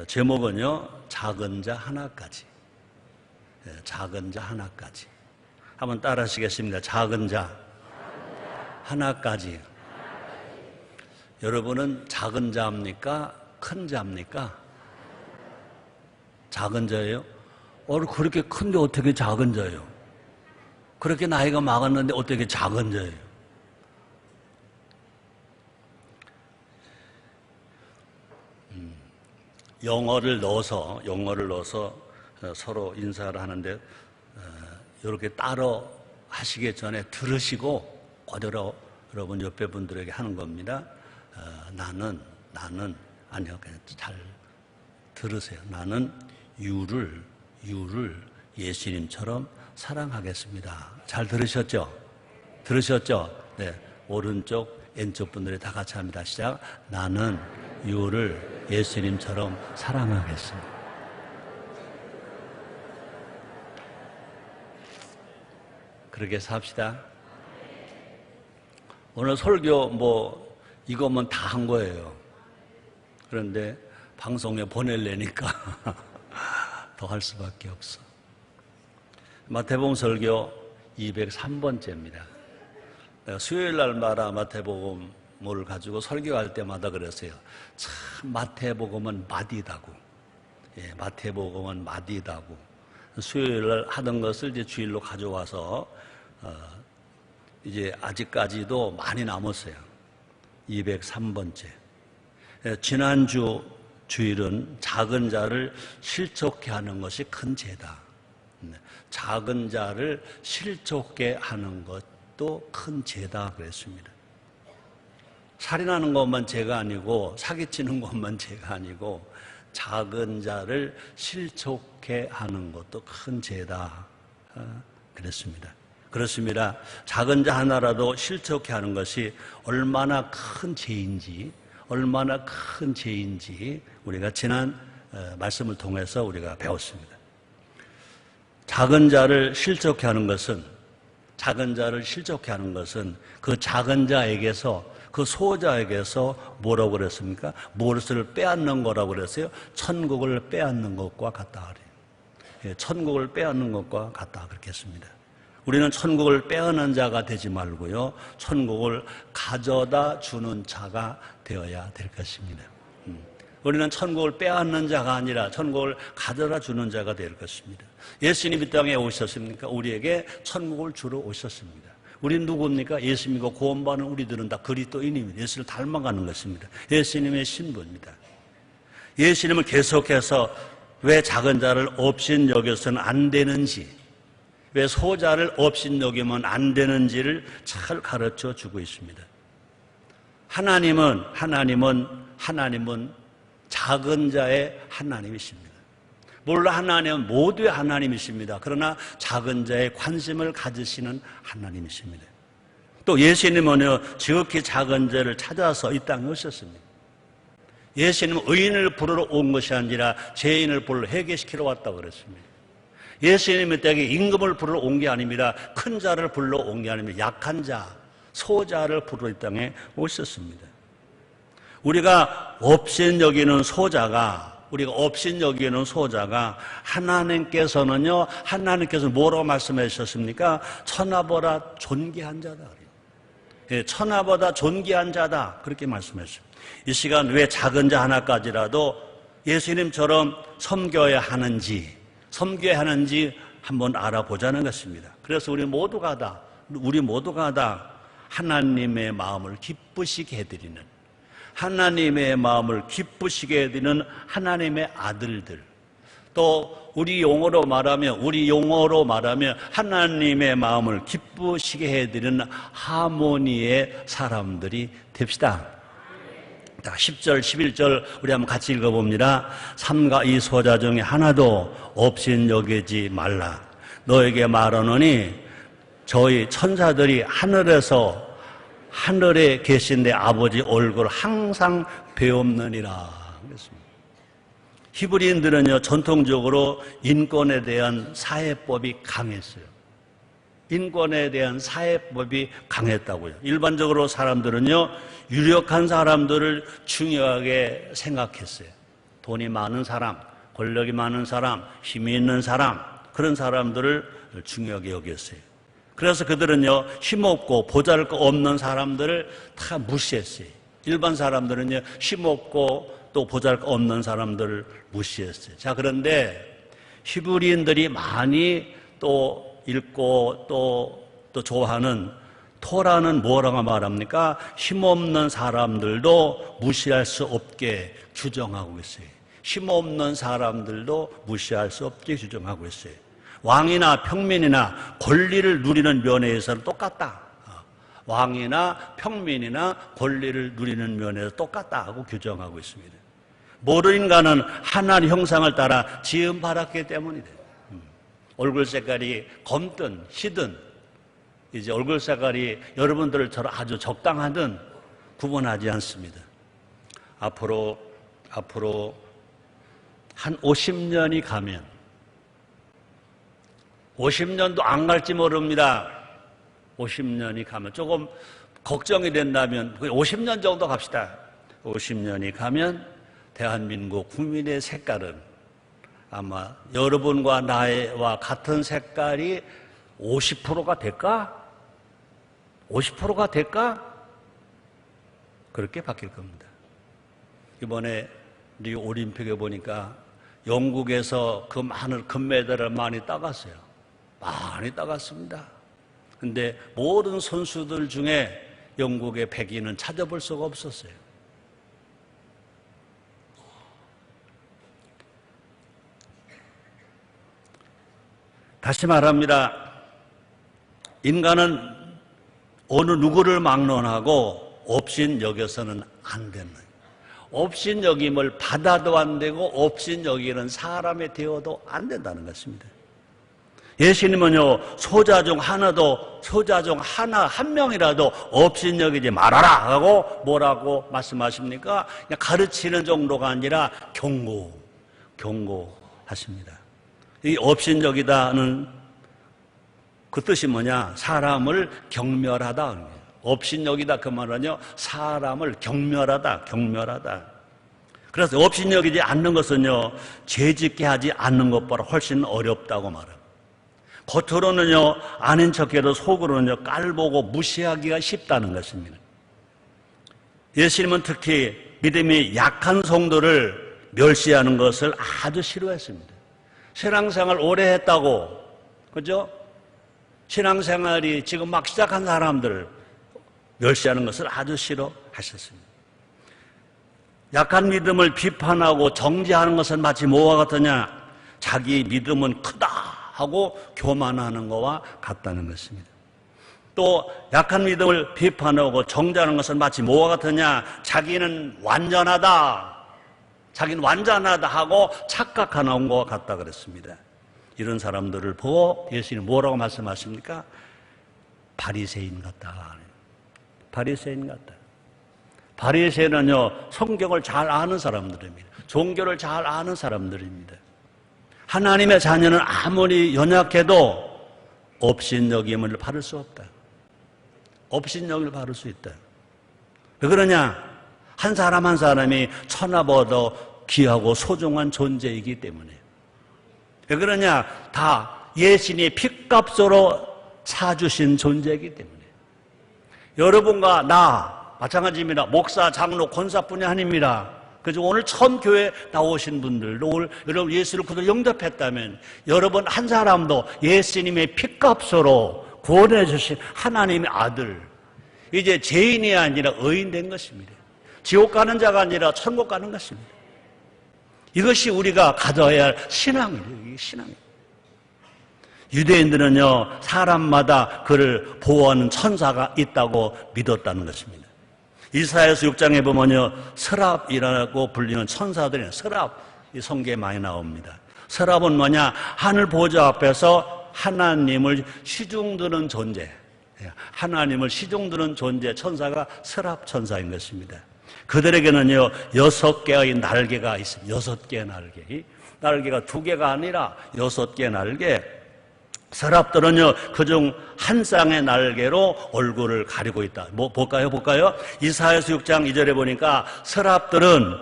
제목은요, 작은 자 하나까지. 작은 자 하나까지. 한번 따라 하시겠습니다. 작은 자 하나까지. 여러분은 작은 자입니까? 큰 자입니까? 작은 자예요? 그렇게 큰데 어떻게 작은 자예요? 그렇게 나이가 많았는데 어떻게 작은 자예요? 영어를 넣어서 서로 인사를 하는데 이렇게 따로 하시기 전에 들으시고 그대로 여러분 옆에 분들에게 하는 겁니다. 나는 아니요, 그냥 잘 들으세요. 나는 유를 예수님처럼 사랑하겠습니다. 잘 들으셨죠? 네, 오른쪽 왼쪽 분들이 다 같이 합니다. 시작. 나는 유를 예수님처럼 사랑하겠습니다. 그렇게 삽시다. 오늘 설교 이거면 다 한 거예요. 그런데 방송에 보내려니까 더 할 수밖에 없어. 마태복음 설교 203번째입니다. 내가 수요일 날마다 마태복음을 가지고 설교할 때마다 그랬어요. 참 마태복음은 마디다고. 마태복음은 마디다고. 수요일 날 하던 것을 이제 주일로 가져와서 이제 아직까지도 많이 남았어요. 203번째. 지난주 주일은 작은 자를 실족케 하는 것이 큰 죄다. 작은 자를 실족케 하는 것도 큰 죄다 그랬습니다. 살인하는 것만 죄가 아니고 사기치는 것만 죄가 아니고 작은 자를 실족케 하는 것도 큰 죄다 그랬습니다. 그렇습니다. 작은 자 하나라도 실족케 하는 것이 얼마나 큰 죄인지 우리가 지난 말씀을 통해서 우리가 배웠습니다. 작은 자를 실족케 하는 것은 그 작은 자에게서 그 소자에게서 뭐라고 그랬습니까? 무엇을 빼앗는 거라고 그랬어요? 천국을 빼앗는 것과 같다 그래요. 천국을 빼앗는 것과 같다 그렇게 했습니다. 우리는 천국을 빼앗는 자가 되지 말고요, 천국을 가져다 주는 자가 되어야 될 것입니다. 우리는 천국을 빼앗는 자가 아니라 천국을 가져다 주는 자가 될 것입니다. 예수님이 땅에 오셨습니까? 우리에게 천국을 주러 오셨습니다. 우리는 누굽니까? 예수 믿고 구원받는 우리들은 다 그리스도인입니다. 예수를 닮아가는 것입니다. 예수님의 신부입니다. 예수님을 계속해서 왜 작은 자를 업신여겨서는 안 되는지, 왜 소자를 업신여기면 안 되는지를 잘 가르쳐 주고 있습니다. 하나님은 작은 자의 하나님이십니다. 물론 하나님은 모두의 하나님이십니다. 그러나 작은 자의 관심을 가지시는 하나님이십니다. 또 예수님은요, 지극히 작은 자를 찾아서 이 땅에 오셨습니다. 예수님은 의인을 부르러 온 것이 아니라 죄인을 불러 회개시키러 왔다고 그랬습니다. 예수님의 땅에 임금을 부르러 온 게 아닙니다. 큰 자를 불러 온 게 아닙니다. 약한 자, 소자를 부르러 이 땅에 오셨습니다. 우리가 업신여기는 소자가 하나님께서는 뭐라고 말씀해 주셨습니까? 천하보다 존귀한 자다. 천하보다 존귀한 자다. 그렇게 말씀해 주셨습니다. 이 시간 왜 작은 자 하나까지라도 예수님처럼 섬겨야 하는지 한번 알아보자는 것입니다. 그래서 우리 모두가 다 하나님의 마음을 기쁘시게 해드리는 하나님의 아들들, 또 우리 용어로 말하면 하나님의 마음을 기쁘시게 해드리는 하모니의 사람들이 됩시다. 10절, 11절 우리 한번 같이 읽어봅니다. 삼가 이 소자 중에 하나도 업신여기지 말라. 너에게 말하노니 저희 천사들이 하늘에 계신 내 아버지 얼굴을 항상 배옵느니라. 그랬습니다. 히브리인들은요, 전통적으로 인권에 대한 사회법이 강했어요. 강했다고요. 일반적으로 사람들은요, 유력한 사람들을 중요하게 생각했어요. 돈이 많은 사람, 권력이 많은 사람, 힘이 있는 사람, 그런 사람들을 중요하게 여겼어요. 그래서 그들은요, 힘없고 보잘것없는 사람들을 다 무시했어요. 일반 사람들은요, 힘없고 또 보잘것없는 사람들을 무시했어요. 자, 그런데 히브리인들이 많이 또 읽고 또 좋아하는 토라는 뭐라고 말합니까? 힘없는 사람들도 무시할 수 없게 규정하고 있어요. 힘없는 사람들도 무시할 수 없게 규정하고 있어요. 왕이나 평민이나 권리를 누리는 면에서는 똑같다. 왕이나 평민이나 권리를 누리는 면에서 똑같다 하고 규정하고 있습니다. 모든 인간은 하나님의 형상을 따라 지음 받았기 때문이다. 얼굴 색깔이 검든 희든 이제 얼굴 색깔이 여러분들처럼 아주 적당하든 구분하지 않습니다. 앞으로 한 50년이 가면 50년도 안 갈지 모릅니다. 50년이 가면 조금 걱정이 된다면 50년 정도 갑시다. 50년이 가면 대한민국 국민의 색깔은 아마 여러분과 나와 같은 색깔이 50%가 될까? 50%가 될까? 그렇게 바뀔 겁니다. 이번에 리우 올림픽에 보니까 영국에서 그 많은 금메달을 많이 따갔어요. 많이 따갔습니다. 근데 모든 선수들 중에 영국의 백인은 찾아볼 수가 없었어요. 다시 말합니다. 인간은 어느 누구를 막론하고 업신여겨서는 안 되는, 업신여김을 받아도 안 되고 업신여기는 사람이 되어도 안 된다는 것입니다. 예수님은요, 소자 중 하나 한 명이라도 업신여기지 말아라 하고 뭐라고 말씀하십니까? 그냥 가르치는 정도가 아니라 경고하십니다. 이 업신여기다는 그 뜻이 뭐냐? 사람을 경멸하다. 업신여기다 그 말은요, 사람을 경멸하다. 그래서 업신여기지 않는 것은요, 죄짓게 하지 않는 것보다 훨씬 어렵다고 말합니다. 겉으로는요, 아닌 척해도 속으로는요, 깔보고 무시하기가 쉽다는 것입니다. 예수님은 특히 믿음이 약한 성도를 멸시하는 것을 아주 싫어했습니다. 신앙생활 오래 했다고, 그죠? 신앙생활이 지금 막 시작한 사람들을 멸시하는 것을 아주 싫어하셨습니다. 약한 믿음을 비판하고 정죄하는 것은 마치 뭐와 같으냐? 자기 믿음은 크다 하고 교만하는 것과 같다는 것입니다. 또 약한 믿음을 비판하고 정죄하는 것은 마치 뭐와 같으냐? 자기는 완전하다 하고 착각하는 것과 같다 그랬습니다. 이런 사람들을 보고 예수님은 뭐라고 말씀하십니까? 바리새인 같다. 바리새인 같다. 바리새인은요, 성경을 잘 아는 사람들입니다. 종교를 잘 아는 사람들입니다. 하나님의 자녀는 아무리 연약해도 업신여김을 받을 수 없다. 업신여김을 받을 수 있다. 왜 그러냐? 한 사람 한 사람이 천하보다 귀하고 소중한 존재이기 때문에. 왜 그러냐? 다 예수님의 핏값으로 사주신 존재이기 때문에. 여러분과 나 마찬가지입니다. 목사, 장로, 권사뿐이 아닙니다. 그래서 오늘 처음 교회 나오신 분들도 오늘 여러분 예수를 그대로 영접했다면 여러분 한 사람도 예수님의 핏값으로 구원해 주신 하나님의 아들, 이제 죄인이 아니라 의인 된 것입니다. 지옥 가는 자가 아니라 천국 가는 것입니다. 이것이 우리가 가져야 할 신앙이에요. 신앙이에요. 유대인들은요, 사람마다 그를 보호하는 천사가 있다고 믿었다는 것입니다. 이사야서 6장에 보면요, 서랍이라고 불리는 천사들이 서랍, 이 성경에 많이 나옵니다. 서랍은 뭐냐? 하늘 보좌 앞에서 하나님을 시중드는 존재, 하나님을 시중드는 존재, 천사가 서랍 천사인 것입니다. 그들에게는요, 6개의 날개가 있습니다. 6개의 날개. 날개가 2개가 아니라 6개의 날개. 서랍들은요, 그중 한 쌍의 날개로 얼굴을 가리고 있다. 뭐 볼까요? 이사야서 6장 2절에 보니까 서랍들은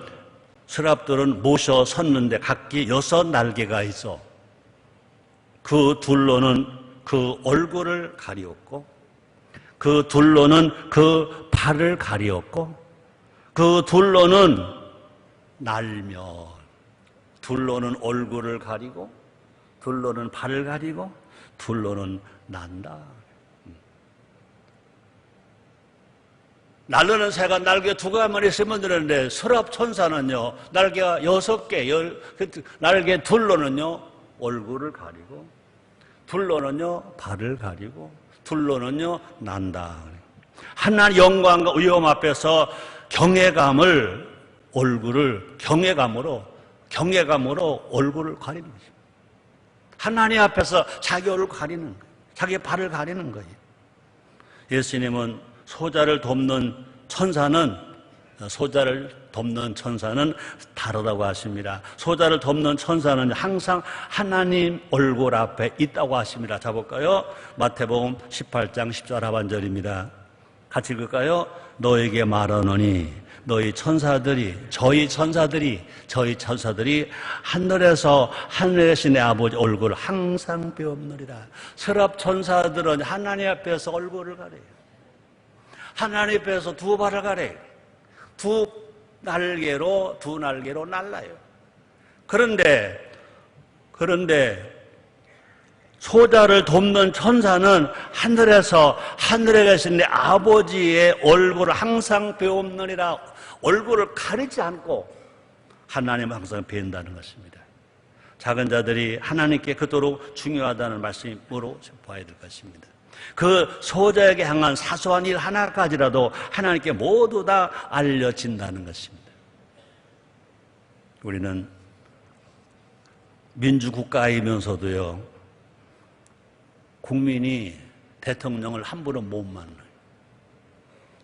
서랍들은 모셔 섰는데 각기 6날개가 있어. 그 둘로는 그 얼굴을 가리었고, 그 둘로는 그 발을 가리었고, 그 둘로는 날며, 둘로는 얼굴을 가리고, 둘로는 발을 가리고, 둘로는 난다. 날르는 새가 날개 2개만 있으면 되는데 서랍 천사는요 날개가 6개, 날개 둘로는요 얼굴을 가리고, 둘로는요 발을 가리고, 둘로는요 난다. 하나님 영광과 위엄 앞에서 경외감으로 얼굴을 가리는 거죠. 하나님 앞에서 자기 얼굴을 가리는 거예요. 자기 발을 가리는 거예요. 예수님은 소자를 돕는 천사는 다르다고 하십니다. 소자를 돕는 천사는 항상 하나님 얼굴 앞에 있다고 하십니다. 자 볼까요? 마태복음 18장 10절 하반절입니다. 같이 읽을까요? 너에게 말하노니 저희 천사들이 하늘에서 하늘에 계신 내 아버지 얼굴을 항상 배우느니라. 서랍 천사들은 하나님 앞에서 얼굴을 가려요. 하나님 앞에서 2발을 가려요. 두 날개로 날라요. 그런데 소자를 돕는 천사는 하늘에 계신 내 아버지의 얼굴을 항상 배움느니라. 얼굴을 가리지 않고 하나님을 항상 배운다는 것입니다. 작은 자들이 하나님께 그토록 중요하다는 말씀으로 봐야 될 것입니다. 그 소자에게 향한 사소한 일 하나까지라도 하나님께 모두 다 알려진다는 것입니다. 우리는 민주국가이면서도요, 국민이 대통령을 함부로 못 만나요.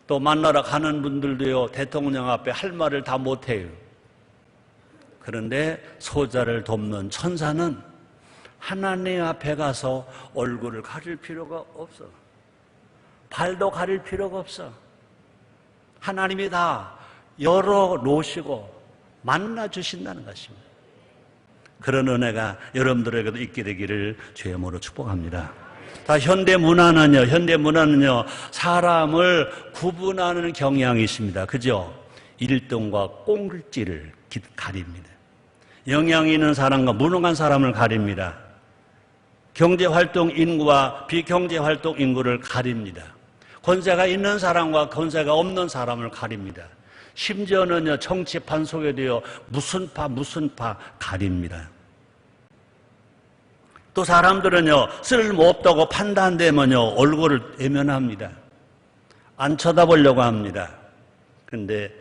또 만나러 가는 분들도요, 대통령 앞에 할 말을 다 못해요. 그런데 소자를 돕는 천사는 하나님 앞에 가서 얼굴을 가릴 필요가 없어. 발도 가릴 필요가 없어. 하나님이 다 열어놓으시고 만나주신다는 것입니다. 그런 은혜가 여러분들에게도 있게 되기를 주의 이름으로 축복합니다. 자, 현대 문화는요, 사람을 구분하는 경향이 있습니다. 그죠? 1등과 꽁지를 가립니다. 영향이 있는 사람과 무능한 사람을 가립니다. 경제활동 인구와 비경제활동 인구를 가립니다. 권세가 있는 사람과 권세가 없는 사람을 가립니다. 심지어는요, 정치판 속에도요, 무슨 파 가립니다. 또 사람들은요, 쓸모없다고 판단되면요, 얼굴을 외면합니다. 안 쳐다보려고 합니다. 그런데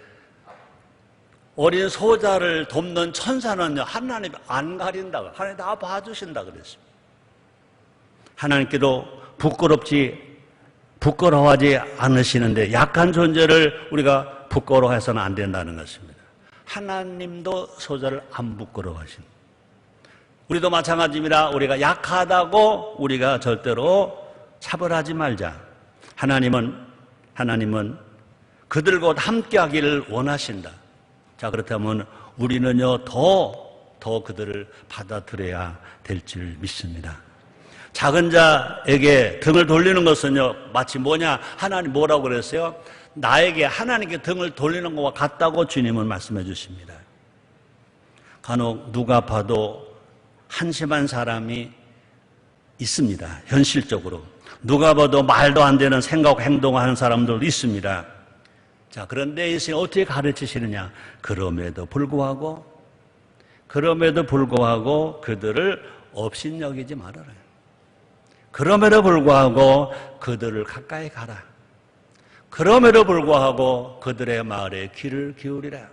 어린 소자를 돕는 천사는요, 하나님 안 가린다고, 하나님 다 봐주신다 그랬습니다. 하나님께도 부끄러워하지 않으시는데 약한 존재를 우리가 부끄러워해서는 안 된다는 것입니다. 하나님도 소자를 안 부끄러워하십니다. 우리도 마찬가지입니다. 우리가 약하다고 우리가 절대로 차별하지 말자. 하나님은 그들과 함께 하기를 원하신다. 자, 그렇다면 우리는요, 더 그들을 받아들여야 될 줄 믿습니다. 작은 자에게 등을 돌리는 것은요, 마치 뭐냐? 하나님 뭐라고 그랬어요? 나에게 하나님께 등을 돌리는 것과 같다고 주님은 말씀해 주십니다. 간혹 누가 봐도 한심한 사람이 있습니다. 현실적으로. 누가 봐도 말도 안 되는 생각, 행동을 하는 사람들도 있습니다. 자, 그런데 이 시간 어떻게 가르치시느냐? 그럼에도 불구하고 그들을 업신여기지 말아라. 그럼에도 불구하고 그들을 가까이 가라. 그럼에도 불구하고 그들의 말에 귀를 기울이라.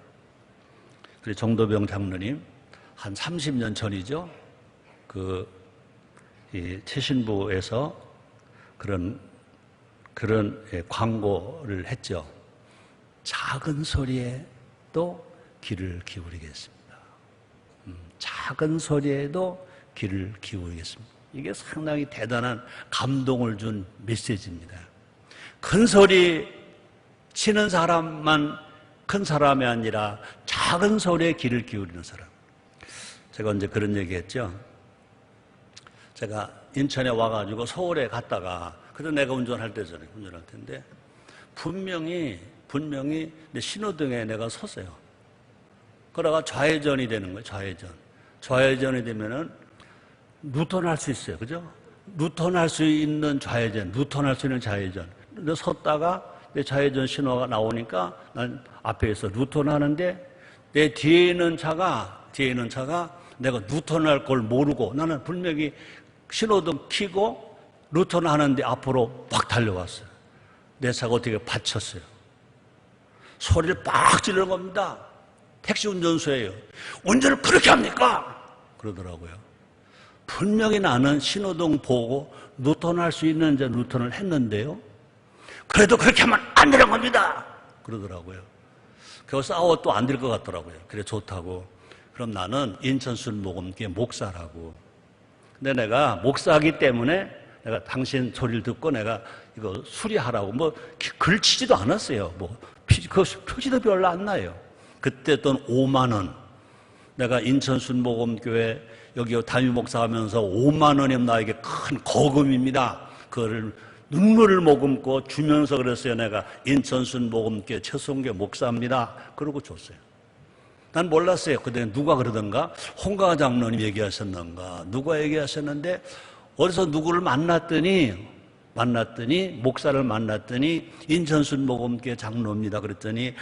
그리고 정도병 장로님, 한 30년 전이죠. 최신부에서 그런 광고를 했죠. 작은 소리에도 귀를 기울이겠습니다. 작은 소리에도 귀를 기울이겠습니다. 이게 상당히 대단한 감동을 준 메시지입니다. 큰 소리 치는 사람만 큰 사람이 아니라 작은 소리에 귀를 기울이는 사람. 제가 언제 그런 얘기 했죠. 제가 인천에 와가지고 서울에 갔다가, 그때 내가 운전할 때잖아요. 운전할 텐데, 분명히 내 신호등에 내가 섰어요. 그러다가 좌회전이 되는 거예요. 좌회전이 되면은 루턴할 수 있어요. 그죠? 루턴할 수 있는 좌회전. 근데 섰다가 내 좌회전 신호가 나오니까 난 앞에서 루턴하는데 내 뒤에 있는 차가 내가 루턴할 걸 모르고, 나는 분명히 신호등 켜고 루턴하는데 앞으로 팍 달려왔어요. 내 차가 어떻게 받쳤어요. 소리를 빡 지르는 겁니다. 택시 운전수예요. 운전을 그렇게 합니까? 그러더라고요. 분명히 나는 신호등 보고 루턴할 수 있는 이제 루턴을 했는데요. 그래도 그렇게 하면 안 되는 겁니다. 그러더라고요. 그거 싸워 또 안 될 것 같더라고요. 그래, 좋다고. 그럼 나는 인천순복음교회 목사라고. 근데 내가 목사이기 때문에 내가 당신 소리를 듣고 내가 이거 수리하라고 뭐 글 치지도 않았어요. 뭐 그 표지도 별로 안 나요. 그때 돈 5만 원. 내가 인천순복음교회 여기 담임 목사하면서 5만 원이 나에게 큰 거금입니다. 그거를 눈물을 머금고 주면서 그랬어요. 내가 인천순복음교회 최성교 목사입니다. 그러고 줬어요. 난 몰랐어요. 그때 누가 그러던가, 홍가 장로님 얘기하셨는가, 누가 얘기하셨는데, 어디서 누구를 만났더니 목사를 만났더니 인천순복음교회 장로입니다. 그랬더니,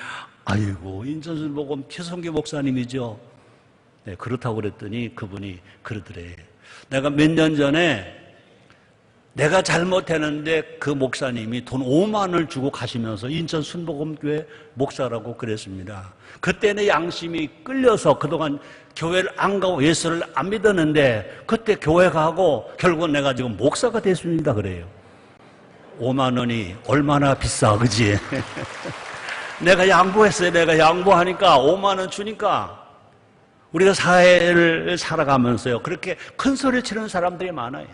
아이고, 인천순복음 최성교 목사님이죠. 네, 그렇다고 그랬더니 그분이 그러더래. 내가 몇 년 전에 내가 잘못했는데 그 목사님이 돈 5만 원을 주고 가시면서 인천순복음교회 목사라고 그랬습니다. 그때 내 양심이 끌려서 그동안 교회를 안 가고 예수를 안 믿었는데, 그때 교회 가고 결국 내가 지금 목사가 됐습니다. 그래요. 5만 원이 얼마나 비싸, 그지? 내가 양보했어요. 내가 양보하니까 5만 원 주니까. 우리가 사회를 살아가면서요, 그렇게 큰 소리 치는 사람들이 많아요.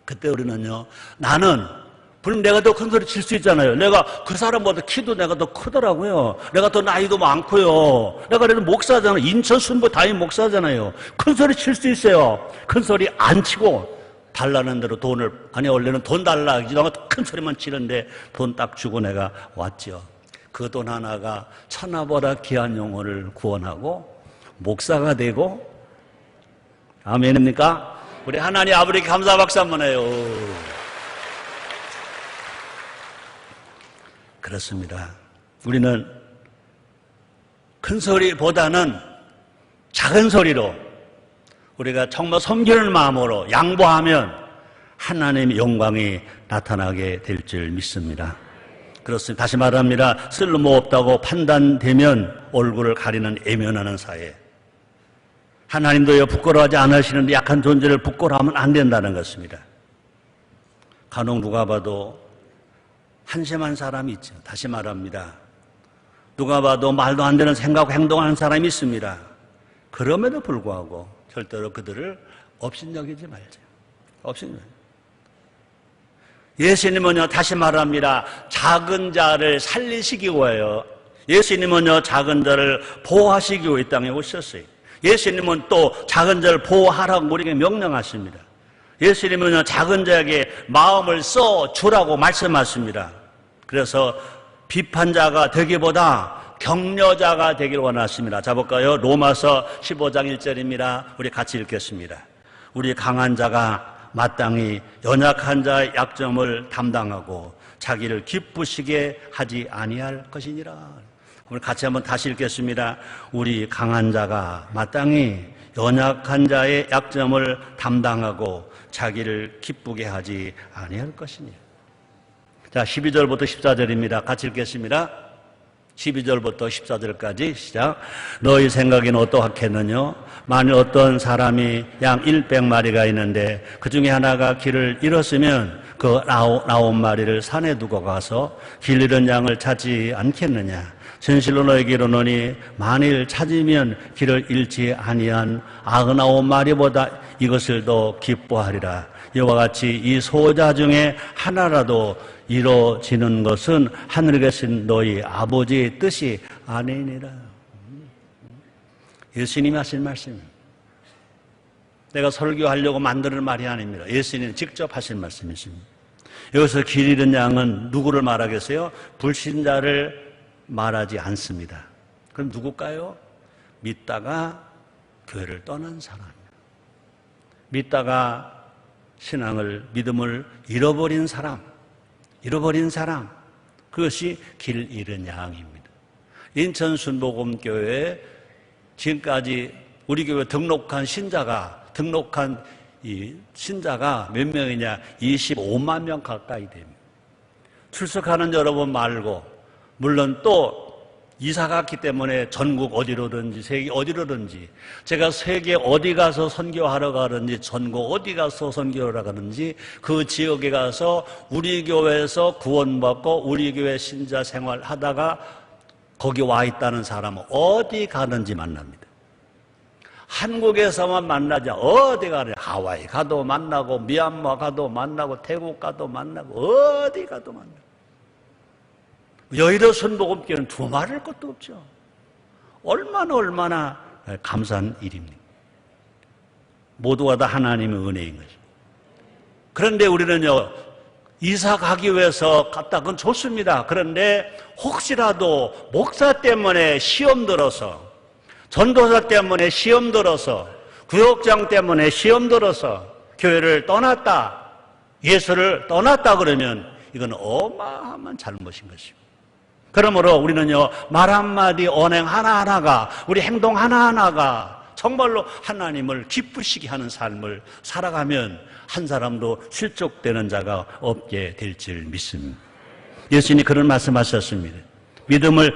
그때 우리는요, 물론 내가 더 큰 소리 칠 수 있잖아요. 내가 그 사람보다 키도 내가 더 크더라고요. 내가 더 나이도 많고요. 내가 그래도 목사잖아요. 인천 순복 담임 목사잖아요. 큰 소리 칠 수 있어요. 큰 소리 안 치고 달라는 대로 원래는 돈 달라 너가 큰 소리만 치는데 돈 딱 주고 내가 왔죠. 그 돈 하나가 천하보다 귀한 영혼을 구원하고 목사가 되고, 아멘입니까? 우리 하나님 아버지께 감사 박수 한번 해요. 그렇습니다. 우리는 큰 소리보다는 작은 소리로 우리가 정말 섬기는 마음으로 양보하면 하나님의 영광이 나타나게 될 줄 믿습니다. 그렇습니다. 다시 말합니다. 쓸모없다고 판단되면 얼굴을 가리는 애면하는 사회. 하나님도요, 부끄러워하지 않으시는데 약한 존재를 부끄러워하면 안 된다는 것입니다. 간혹 누가 봐도 한심한 사람이 있죠. 다시 말합니다. 누가 봐도 말도 안 되는 생각하고 행동하는 사람이 있습니다. 그럼에도 불구하고 절대로 그들을 업신여기지 말죠. 업신여기지. 예수님은요, 다시 말합니다. 작은 자를 살리시기 위하여, 예수님은요, 작은 자를 보호하시기 위해 이 땅에 오셨어요. 예수님은 또 작은 자를 보호하라고 우리에게 명령하십니다. 예수님은요, 작은 자에게 마음을 써 주라고 말씀하십니다. 그래서 비판자가 되기보다 격려자가 되기를 원하십니다. 자, 볼까요? 로마서 15장 1절입니다. 우리 같이 읽겠습니다. 우리 강한 자가 마땅히 연약한 자의 약점을 담당하고 자기를 기쁘시게 하지 아니할 것이니라. 오늘 같이 한번 다시 읽겠습니다. 우리 강한 자가 마땅히 연약한 자의 약점을 담당하고 자기를 기쁘게 하지 아니할 것이니. 자, 12절부터 14절입니다. 같이 읽겠습니다. 12절부터 14절까지 시작. 너희 생각에는 어떠하겠느냐? 만일 어떤 사람이 양 100마리가 있는데 그 중에 하나가 길을 잃었으면 그 9마리를 산에 두고 가서 길 잃은 양을 찾지 않겠느냐? 진실로 너에게 이르노니 만일 찾으면 길을 잃지 아니한 99마리보다 이것을 더 기뻐하리라. 이와 같이 이 소자 중에 하나라도 이루어지는 것은 하늘에 계신 너희 아버지의 뜻이 아니니라. 예수님이 하신 말씀입니다. 내가 설교하려고 만드는 말이 아닙니다. 예수님이 직접 하신 말씀이십니다. 여기서 길 잃은 양은 누구를 말하겠어요? 불신자를 말하지 않습니다. 그럼 누굴까요? 믿다가 교회를 떠난 사람입니다. 믿다가 믿음을 잃어버린 사람, 그것이 길 잃은 양입니다. 인천 순복음교회에 지금까지 우리 교회 등록한 신자가 몇 명이냐? 25만 명 가까이 됩니다. 출석하는 여러분 말고, 물론 또 이사 갔기 때문에 전국 어디로든지 세계 어디로든지, 제가 세계 어디 가서 선교하러 가든지 전국 어디 가서 선교하러 가든지 그 지역에 가서 우리 교회에서 구원받고 우리 교회 신자 생활하다가 거기 와 있다는 사람은 어디 가든지 만납니다. 한국에서만 만나지 어디 가든 하와이 가도 만나고 미얀마 가도 만나고 태국 가도 만나고 어디 가도 만나고. 여의도 순복음교회는 두말할 것도 없죠. 얼마나 감사한 일입니까? 모두가 다 하나님의 은혜인 거죠. 그런데 우리는요, 이사 가기 위해서 갔다, 그건 좋습니다. 그런데 혹시라도 목사 때문에 시험 들어서, 전도사 때문에 시험 들어서, 구역장 때문에 시험 들어서 교회를 떠났다, 예수를 떠났다 그러면 이건 어마어마한 잘못인 것입니다. 그러므로 우리는요, 말 한마디, 언행 하나하나가, 우리 행동 하나하나가 정말로 하나님을 기쁘시게 하는 삶을 살아가면 한 사람도 실족되는 자가 없게 될 줄 믿습니다. 예수님이 그런 말씀하셨습니다. 믿음을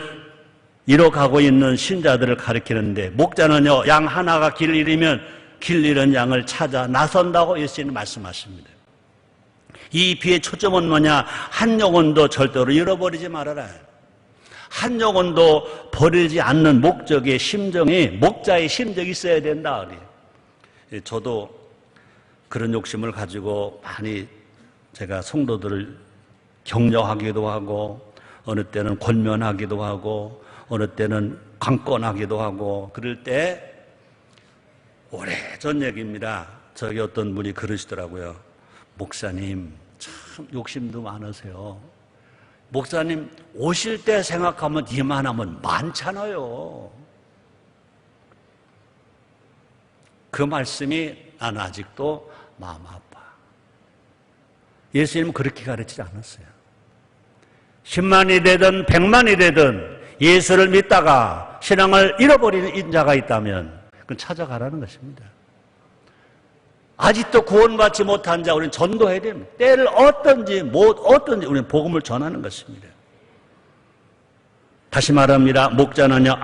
잃어가고 있는 신자들을 가리키는데, 목자는요, 양 하나가 길 잃으면 길 잃은 양을 찾아 나선다고 예수님이 말씀하십니다. 이 비의 초점은 뭐냐? 한 영혼도 절대로 잃어버리지 말아라. 한 영혼도 버리지 않는 목적의 심정이, 목자의 심정이 있어야 된다. 저도 그런 욕심을 가지고 많이 제가 성도들을 격려하기도 하고, 어느 때는 권면하기도 하고, 어느 때는 강권하기도 하고, 그럴 때 오래전 얘기입니다. 저기 어떤 분이 그러시더라고요. 목사님 참 욕심도 많으세요. 목사님 오실 때 생각하면 이만하면 많잖아요. 그 말씀이 나는 아직도 마음 아파. 예수님은 그렇게 가르치지 않았어요. 10만이 되든 100만이 되든 예수를 믿다가 신앙을 잃어버리는 인자가 있다면 그건 찾아가라는 것입니다. 아직도 구원받지 못한 자 우리는 전도해야 됩니다. 때를 어떤지 우리는 복음을 전하는 것입니다. 다시 말합니다. 목자는요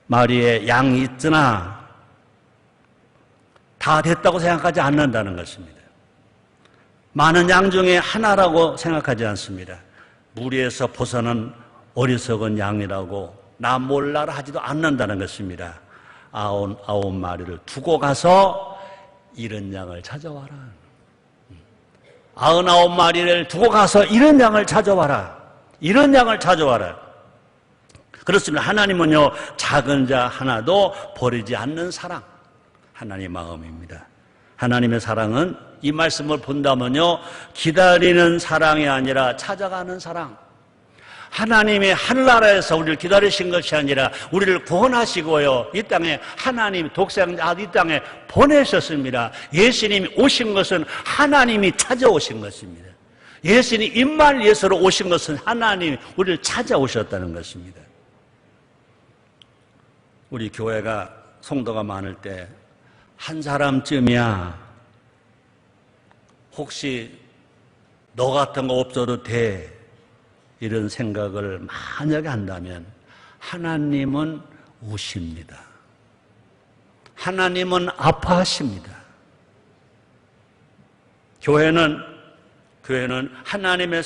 99마리의 양이 있으나 다 됐다고 생각하지 않는다는 것입니다. 많은 양 중에 하나라고 생각하지 않습니다. 무리에서 벗어난 어리석은 양이라고 나 몰라라 하지도 않는다는 것입니다. 99마리를 두고 가서 잃은 양을 찾아와라. 99마리를 두고 가서 잃은 양을 찾아와라. 잃은 양을 찾아와라. 그렇습니다. 하나님은요, 작은 자 하나도 버리지 않는 사랑, 하나님의 마음입니다. 하나님의 사랑은 이 말씀을 본다면요, 기다리는 사랑이 아니라 찾아가는 사랑. 하나님이 하늘나라에서 우리를 기다리신 것이 아니라 우리를 구원하시고요, 이 땅에 하나님 독생자 아들 이 땅에 보내셨습니다. 예수님이 오신 것은 하나님이 찾아오신 것입니다. 예수님이 임마누엘 예수로 오신 것은 하나님이 우리를 찾아오셨다는 것입니다. 우리 교회가 성도가 많을 때 한 사람쯤이야 혹시 너 같은 거 없어도 돼, 이런 생각을 만약에 한다면 하나님은 우십니다. 하나님은 아파하십니다. 교회는 교회는 하나님의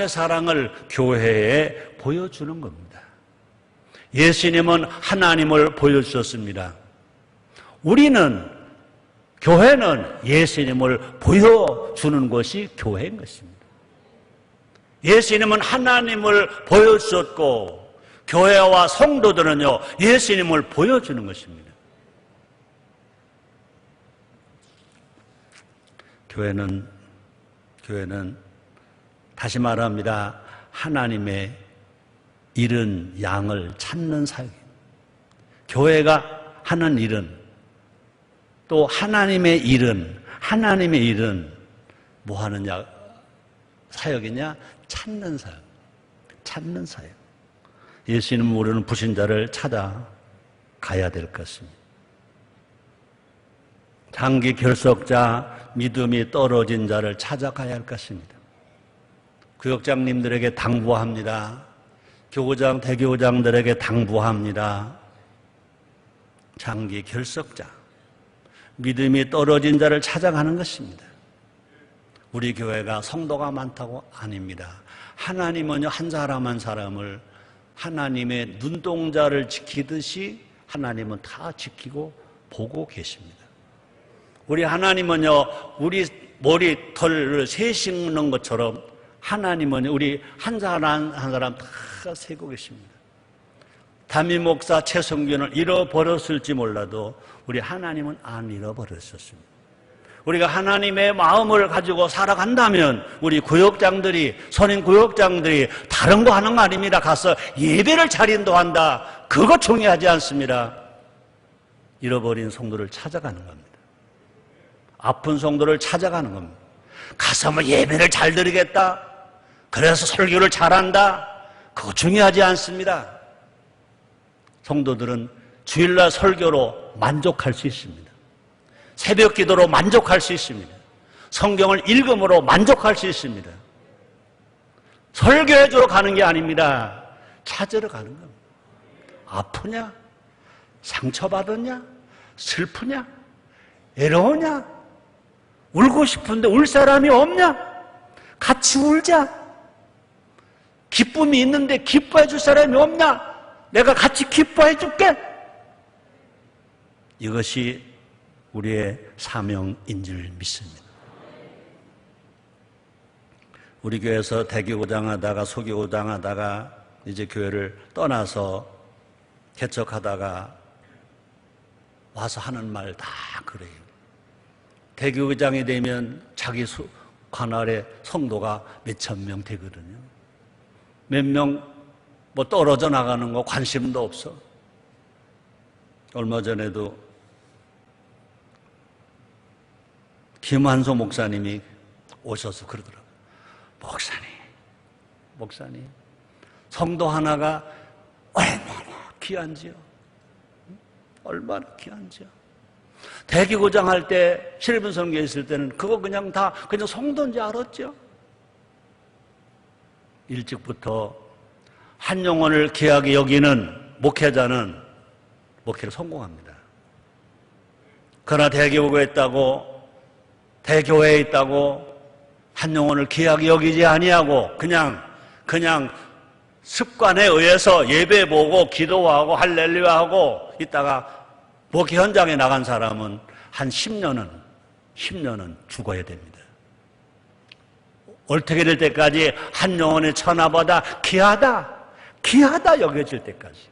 사랑을 교회에 보여주는 겁니다. 예수님은 하나님을 보여주셨습니다. 교회는 예수님을 보여주는 것이 교회인 것입니다. 예수님은 하나님을 보여주셨고, 교회와 성도들은요, 예수님을 보여주는 것입니다. 교회는 다시 말합니다. 하나님의 잃은 양을 찾는 사역입니다. 교회가 하는 일은, 또 하나님의 일은 뭐 하는 사역이냐? 찾는 사역. 예수님은 모르는 불신자를 찾아가야 될 것입니다. 장기 결석자, 믿음이 떨어진 자를 찾아가야 할 것입니다. 구역장님들에게 당부합니다. 교구장, 대교구장들에게 당부합니다. 장기 결석자, 믿음이 떨어진 자를 찾아가는 것입니다. 우리 교회가 성도가 많다고? 아닙니다. 하나님은요, 한 사람 한 사람을 하나님의 눈동자를 지키듯이 하나님은 다 지키고 보고 계십니다. 우리 하나님은요, 우리 머리털을 세시는 것처럼 하나님은 우리 한 사람 한 사람 다 세고 계십니다. 담임 목사 최성균을 잃어버렸을지 몰라도 우리 하나님은 안 잃어버렸었습니다. 우리가 하나님의 마음을 가지고 살아간다면 우리 구역장들이, 선임 구역장들이 다른 거 하는 거 아닙니다. 가서 예배를 차린도 한다. 그거 중요하지 않습니다. 잃어버린 성도를 찾아가는 겁니다. 아픈 성도를 찾아가는 겁니다. 가서 뭐 예배를 잘 드리겠다, 그래서 설교를 잘한다, 그거 중요하지 않습니다. 성도들은 주일날 설교로 만족할 수 있습니다. 새벽 기도로 만족할 수 있습니다. 성경을 읽음으로 만족할 수 있습니다. 설교해 주러 가는 게 아닙니다. 찾으러 가는 겁니다. 아프냐? 상처받았냐? 슬프냐? 외로우냐? 울고 싶은데 울 사람이 없냐? 같이 울자. 기쁨이 있는데 기뻐해 줄 사람이 없냐? 내가 같이 기뻐해 줄게. 이것이 우리의 사명인 줄 믿습니다. 우리 교회에서 대교구장 하다가 소교구장 하다가 이제 교회를 떠나서 개척하다가 와서 하는 말 다 그래요. 대교구장이 되면 자기 관할에 성도가 몇천 명 되거든요. 몇 명 뭐 떨어져 나가는 거 관심도 없어. 얼마 전에도 김한소 목사님이 오셔서 그러더라고요. 목사님, 성도 하나가 얼마나 귀한지요. 얼마나 귀한지요. 대기고장 할 때, 실분 선교 있을 때는 그거 그냥 성도인지 알았죠. 일찍부터 한 영혼을 귀하게 여기는 목회자는 목회를 성공합니다. 그러나 대교구에 있다고, 대교회에 있다고 한 영혼을 귀하게 여기지 아니하고 그냥 습관에 의해서 예배 보고 기도하고 할렐루야하고 있다가 목회 현장에 나간 사람은 한 10년은 죽어야 됩니다. 얼태게 될 때까지 한 영혼의 천하보다 귀하다 여겨질 때까지.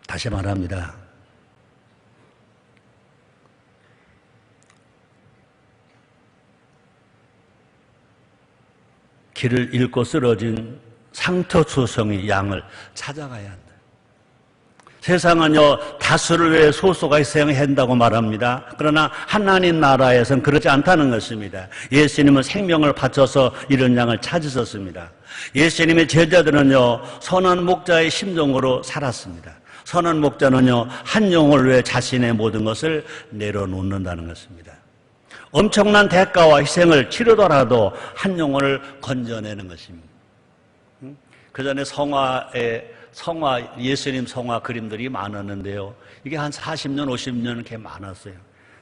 다시 말합니다. 길을 잃고 쓰러진 상처투성이 양을 찾아가야 한다. 세상은요, 다수를 위해 소수가 희생해야 한다고 말합니다. 그러나 하나님 나라에서는 그렇지 않다는 것입니다. 예수님은 생명을 바쳐서 이런 양을 찾으셨습니다. 예수님의 제자들은요, 선한 목자의 심정으로 살았습니다. 선한 목자는요, 한 영혼을 위해 자신의 모든 것을 내려놓는다는 것입니다. 엄청난 대가와 희생을 치르더라도 한 영혼을 건져내는 것입니다. 그 전에 예수님 성화 그림들이 많았는데요. 이게 한 40년, 50년 이렇게 많았어요.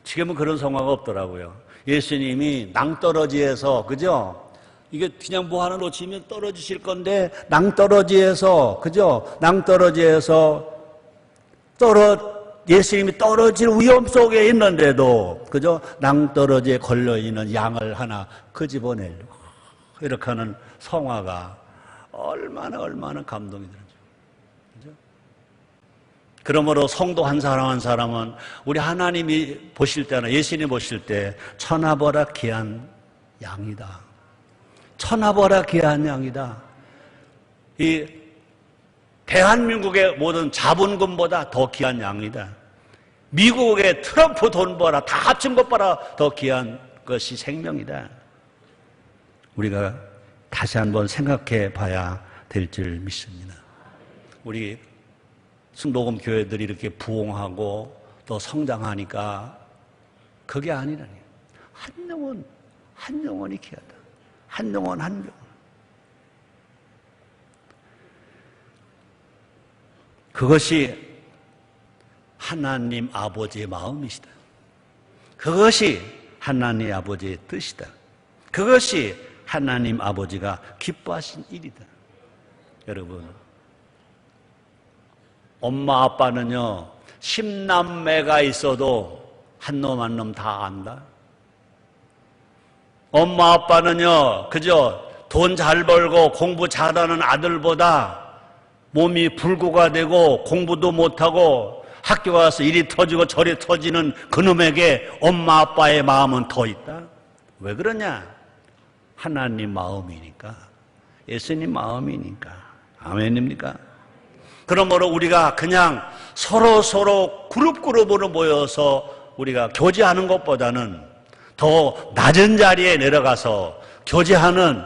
지금은 그런 성화가 없더라고요. 예수님이 낭떠러지에서, 그죠? 이게 그냥 뭐 하나 놓치면 떨어지실 건데, 낭떠러지에서, 그죠? 낭떠러지에서 예수님이 떨어질 위험 속에 있는데도, 그죠? 낭떠러지에 걸려있는 양을 하나 끄집어내려고. 이렇게 하는 성화가 얼마나 감동이 되는지. 그죠? 그러므로 성도 한 사람 한 사람은 우리 하나님이 보실 때나 예수님이 보실 때 천하보다 귀한 양이다. 천하보다 귀한 양이다. 이 대한민국의 모든 자본금보다 더 귀한 양이다. 미국의 트럼프 돈보다 다 합친 것보다 더 귀한 것이 생명이다. 우리가 다시 한번 생각해 봐야 될 줄 믿습니다. 우리 순복음 교회들이 이렇게 부흥하고 또 성장하니까 그게 아니라니. 한 영혼이 귀하다. 한 영혼. 그것이 하나님 아버지의 마음이시다. 그것이 하나님 아버지의 뜻이다. 그것이 하나님 아버지가 기뻐하신 일이다. 여러분, 엄마 아빠는요 10남매가 있어도 한 놈 한 놈 다 안다. 엄마 아빠는요 그저 돈 잘 벌고 공부 잘하는 아들보다 몸이 불구가 되고 공부도 못하고 학교 가서 이리 터지고 저리 터지는 그놈에게 엄마 아빠의 마음은 더 있다. 왜 그러냐? 하나님 마음이니까, 예수님 마음이니까. 아멘입니까? 그러므로 우리가 그냥 서로 그룹으로 모여서 우리가 교제하는 것보다는 더 낮은 자리에 내려가서 교제하는,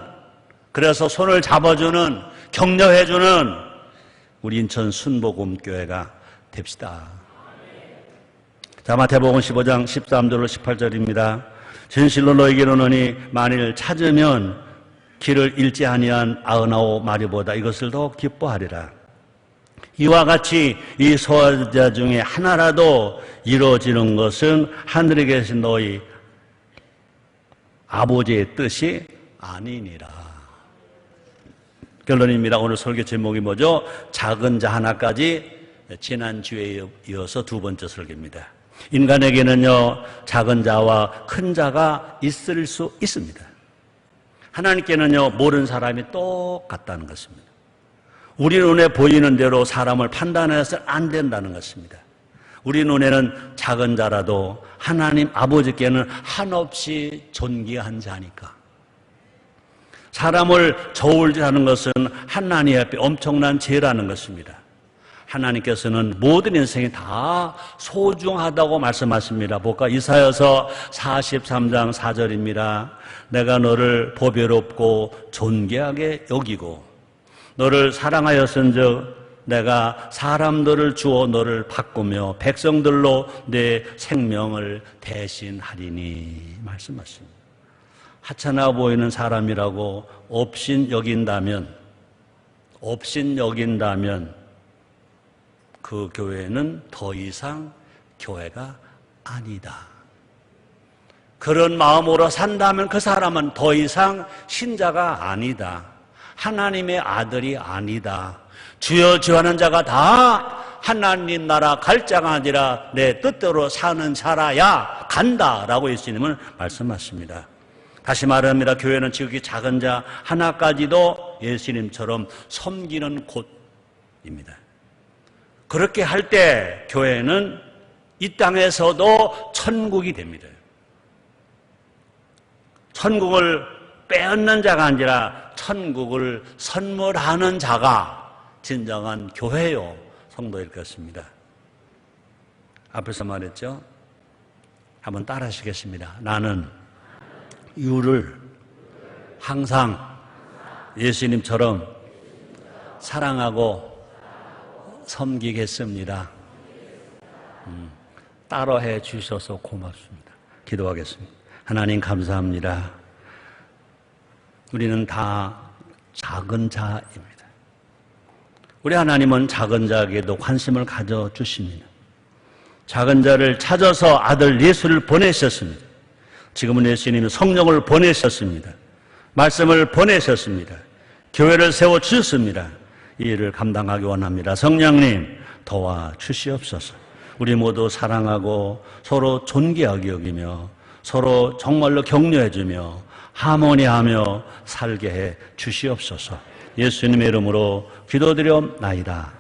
그래서 손을 잡아주는, 격려해주는 우리 인천 순복음교회가 됩시다. 자, 마태복음 15장 13절로 18절입니다. 진실로 너희에게 이르노니 만일 찾으면 길을 잃지 아니한 99마리보다 이것을 더 기뻐하리라. 이와 같이 이 소원자 중에 하나라도 이루어지는 것은 하늘에 계신 너희 아버지의 뜻이 아니니라. 결론입니다. 오늘 설교 제목이 뭐죠? 작은 자 하나까지. 지난주에 이어서 두 번째 설교입니다. 인간에게는요 작은 자와 큰 자가 있을 수 있습니다. 하나님께는요 모르는 사람이 똑같다는 것입니다. 우리 눈에 보이는 대로 사람을 판단해서는 안 된다는 것입니다. 우리 눈에는 작은 자라도 하나님 아버지께는 한없이 존귀한 자니까. 사람을 저울질 하는 것은 하나님 앞에 엄청난 죄라는 것입니다. 하나님께서는 모든 인생이 다 소중하다고 말씀하십니다. 볼까? 이사야서 43장 4절입니다. 내가 너를 보배롭고 존귀하게 여기고 너를 사랑하였은즉 내가 사람들을 주어 너를 바꾸며 백성들로 내 생명을 대신하리니 말씀하십니다. 하찮아 보이는 사람이라고 업신여긴다면 그 교회는 더 이상 교회가 아니다. 그런 마음으로 산다면 그 사람은 더 이상 신자가 아니다. 하나님의 아들이 아니다. 주여 주여 하는 자가 다 하나님 나라 갈 자가 아니라 내 뜻대로 사는 자라야 간다라고 예수님은 말씀하십니다. 다시 말합니다. 교회는 지극히 작은 자 하나까지도 예수님처럼 섬기는 곳입니다. 그렇게 할 때 교회는 이 땅에서도 천국이 됩니다. 천국을 빼앗는 자가 아니라 천국을 선물하는 자가 진정한 교회요 성도일 것입니다. 앞에서 말했죠. 한번 따라 하시겠습니다. 나는 유를 항상 예수님처럼 사랑하고 섬기겠습니다. 따라해 주셔서 고맙습니다. 기도하겠습니다. 하나님 감사합니다. 우리는 다 작은 자입니다. 우리 하나님은 작은 자에게도 관심을 가져주십니다. 작은 자를 찾아서 아들 예수를 보내셨습니다. 지금은 예수님이 성령을 보내셨습니다. 말씀을 보내셨습니다. 교회를 세워주셨습니다. 이 일을 감당하기 원합니다. 성령님 도와주시옵소서. 우리 모두 사랑하고 서로 존귀하게 여기며 서로 정말로 격려해주며 하모니하며 살게 해 주시옵소서. 예수님의 이름으로 기도드려옵나이다.